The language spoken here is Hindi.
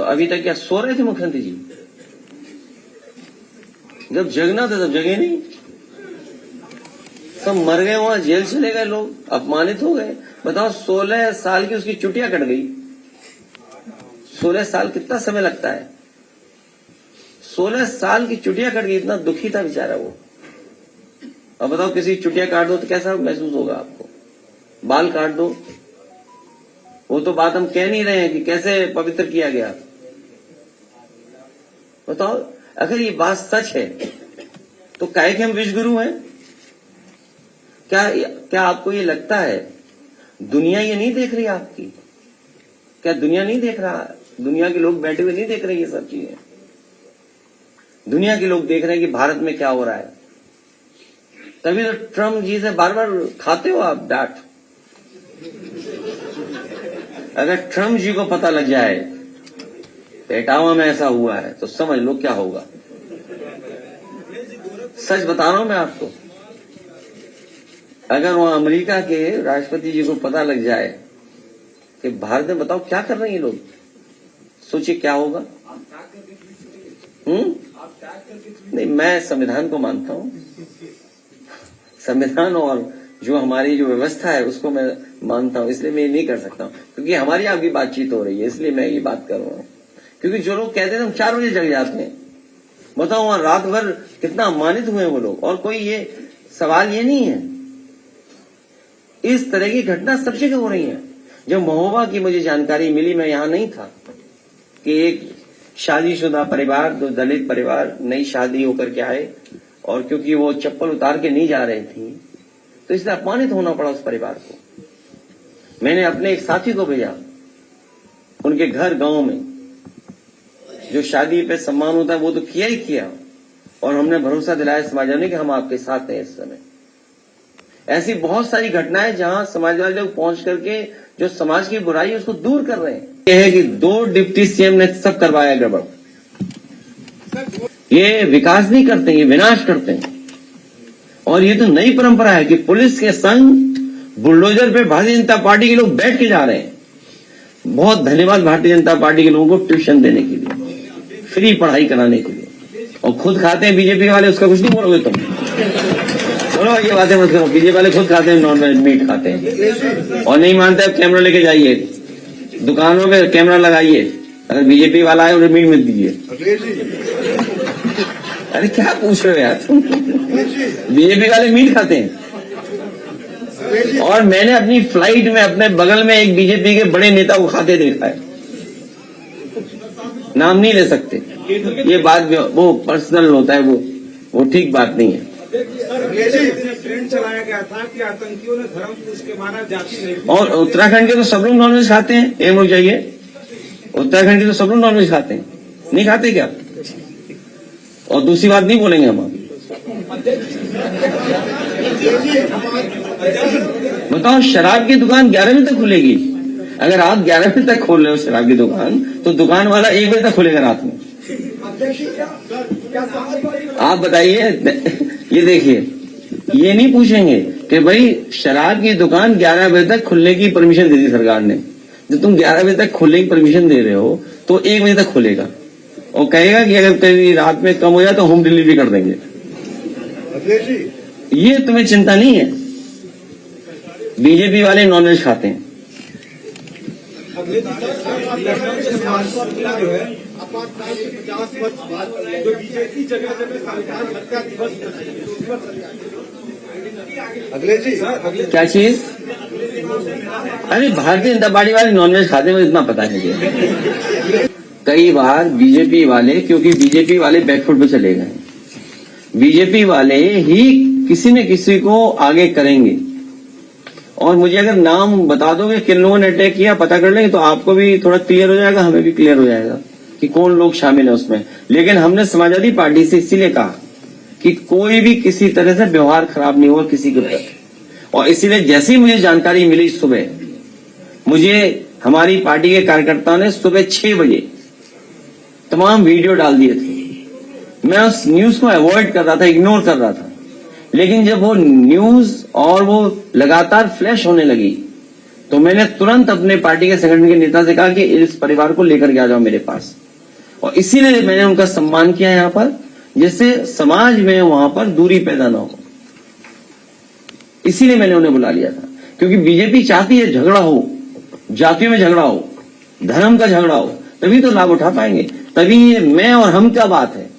तो अभी तक क्या सो रहे थे मुख्यमंत्री जी? जब जगना था तब जगे नहीं, सब मर गए, वहां जेल चले गए लोग, अपमानित हो गए। बताओ 16 साल की उसकी चुटिया कट गई। 16 साल कितना समय लगता है? 16 साल की चुटिया कट गई, इतना दुखी था बेचारा वो। अब बताओ किसी चुटिया काट दो तो कैसा महसूस होगा आपको? बाल काट दो, वो तो बात हम कह नहीं रहे हैं कि कैसे पवित्र किया गया। बताओ अगर ये बात सच है तो काहे कि हम विश्वगुरु हैं? क्या आपको ये लगता है दुनिया ये नहीं देख रही आपकी? क्या दुनिया नहीं देख रहा? दुनिया के लोग बैठे हुए नहीं देख रहे ये सब चीजें? दुनिया के लोग देख रहे हैं कि भारत में क्या हो रहा है। तभी तो ट्रम्प जी से बार बार खाते हो आप डांट। अगर ट्रम्प जी को पता लग जाए इटावा में ऐसा हुआ है तो समझ लो क्या होगा। सच बता रहा हूं मैं आपको। अगर वहां अमेरिका के राष्ट्रपति जी को पता लग जाए कि भारत में, बताओ क्या कर रहे हैं ये लोग, सोचिए क्या होगा। नहीं, मैं संविधान को मानता हूं। संविधान और जो हमारी जो व्यवस्था है उसको मैं मानता हूं, इसलिए मैं ये नहीं कर सकता हूं। क्योंकि हमारी आपकी बातचीत हो रही है इसलिए मैं ये बात कर रहा हूं। क्योंकि जो लोग कहते हैं हम 4 बजे जग जाते हैं, बताओ वहां रात भर कितना अपमानित हुए वो लोग। और कोई ये सवाल ये नहीं है, इस तरह की घटना सब जगह हो रही है। जब महोबा की मुझे जानकारी मिली, मैं यहां नहीं था, कि एक शादीशुदा परिवार, 2 दलित परिवार नई शादी होकर के आए और क्योंकि वो चप्पल उतार के नहीं जा रही थी तो इसलिए अपमानित होना पड़ा उस परिवार को। मैंने अपने एक साथी को भेजा उनके घर गांव में। जो शादी पे सम्मान होता है वो तो किया ही किया, और हमने भरोसा दिलाया समाजवादी कि हम आपके साथ हैं इस समय। ऐसी बहुत सारी घटनाएं जहां समाजवादी लोग पहुंच करके जो समाज की बुराई है उसको दूर कर रहे हैं। यह है कि 2 डिप्टी सीएम ने सब करवाया गड़बड़। ये विकास नहीं करते, ये विनाश करते हैं। और ये तो नई परंपरा है कि पुलिस के संग बुलडोजर पे भारतीय जनता पार्टी के लोग बैठ के जा रहे हैं। बहुत धन्यवाद भारतीय जनता पार्टी के लोगों को ट्यूशन देने के लिए, फ्री पढ़ाई कराने के लिए। और खुद खाते हैं बीजेपी वाले, उसका कुछ नहीं बोलोगे तुम? बोलो ये बातें मत करो। बीजेपी वाले खुद खाते हैं, नॉन वेज मीट खाते हैं। और नहीं मानते आप कैमरा लेके जाइए, दुकानों में कैमरा लगाइए, अगर बीजेपी वाला है उन्हें मीट मत दीजिए। अरे क्या पूछ रहे हो यार तुम? बीजेपी वाले मीट खाते हैं। और मैंने अपनी फ्लाइट में अपने बगल में एक बीजेपी के बड़े नेता को खाते देखा है। नाम नहीं ले सकते, ये बात वो पर्सनल होता है, वो ठीक बात नहीं है। ट्रेंड चलाया गया था कि आतंकियों ने धर्म पूछ के मारा, जाति नहीं। और उत्तराखंड के तो सब लोग नॉनवेज खाते हैं, एक लोग जाइए, उत्तराखंड के तो सब लोग नॉनवेज खाते हैं, नहीं खाते क्या? और दूसरी बात नहीं बोलेंगे हम अभी। बताओ शराब की दुकान 11 बजे तक खुलेगी। अगर आप 11 बजे तक खोल रहे हो शराब की दुकान, तो दुकान वाला 1 बजे तक खुलेगा रात में। आप बताइए, ये देखिए, ये नहीं पूछेंगे कि भाई शराब की दुकान 11 बजे तक खुलने की परमिशन दे दी सरकार ने। जब तुम 11 बजे तक खुलने की परमिशन दे रहे हो तो 1 बजे तक खुलेगा, और कहेगा कि अगर कभी रात में कम हो जाए तो होम डिलीवरी कर देंगे। ये तुम्हें चिंता नहीं है? बीजेपी वाले नॉनवेज खाते हैं। क्या चीज? अरे भारतीय जनता पार्टी वाले नॉनवेज खाते हैं, इतना पता है मुझे। कई बार बीजेपी वाले, क्योंकि बीजेपी वाले बैकफुट पे चले गए, बीजेपी वाले ही किसी न किसी को आगे करेंगे। और मुझे अगर नाम बता दोगे किन लोगों ने अटैक किया, पता कर लेंगे तो आपको भी थोड़ा क्लियर हो जाएगा, हमें भी क्लियर हो जाएगा कि कौन लोग शामिल है उसमें। लेकिन हमने समाजवादी पार्टी से इसीलिए कहा कि कोई भी किसी तरह से व्यवहार खराब नहीं हुआ किसी के प्रति। और इसीलिए जैसी मुझे जानकारी मिली सुबह, मुझे हमारी पार्टी के कार्यकर्ताओं ने सुबह 6 बजे तमाम वीडियो डाल दिए थे। मैं उस न्यूज को अवॉइड कर रहा था, इग्नोर कर रहा था, लेकिन जब वो न्यूज और वो लगातार फ्लैश होने लगी तो मैंने तुरंत अपने पार्टी के संगठन के नेता से कहा कि इस परिवार को लेकर के आ जाओ मेरे पास, और इसीलिए मैंने उनका सम्मान किया यहाँ पर, जिससे समाज में वहां पर दूरी पैदा ना हो। इसीलिए मैंने उन्हें बुला लिया था, क्योंकि बीजेपी चाहती है झगड़ा हो, जातियों में झगड़ा हो, धर्म का झगड़ा हो, तभी तो लाभ उठा पाएंगे। तभी ये मैं और हम क्या बात है,